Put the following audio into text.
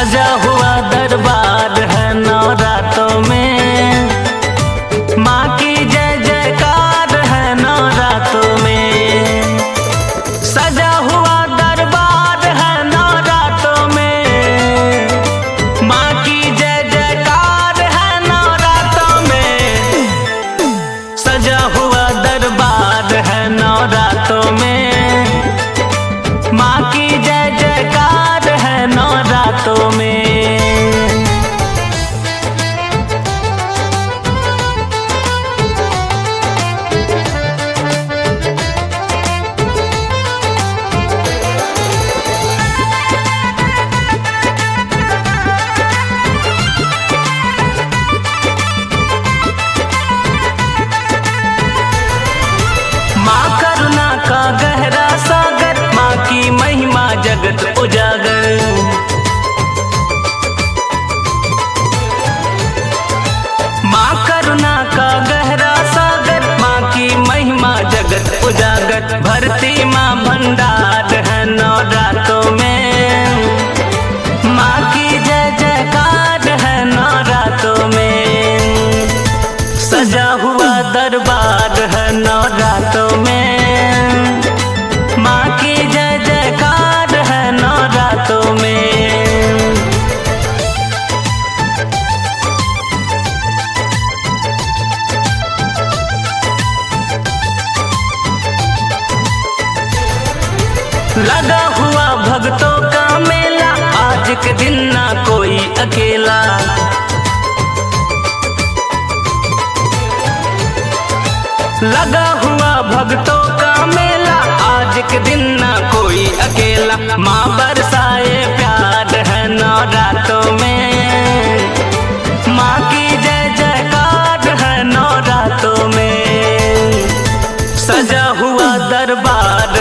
सजा हुआ दरबार है नवरातों में, माँ की जय जयकार है नवरातों में। सजा हुआ दरबार है नवरातों में, माँ की जय जयकार है नवरातों में। सजा हुआ दरबार है नवरातों में, माँ की जय जयकार है नवरातों में। माँ करुणा का गहरा सागर, माँ की महिमा जगत उजागर। माँ करुणा का गहरा सागर, माँ की महिमा जगत उजागर। भरती माँ भंडार है नवरातों में, माँ की जय जयकार है नवरातों में। सजा हुआ दरबार है नवरातों में, माँ की जय जयकार है नवरातों में। लगा हुआ भक्तों का मेला, आज के दिन ना कोई अकेला। लगा हुआ भक्तों का मेला, आज के दिन ना कोई अकेला। माँ बरसाए प्यार है नवरातों में, माँ की जय जयकार है नवरातों में। सजा हुआ दरबार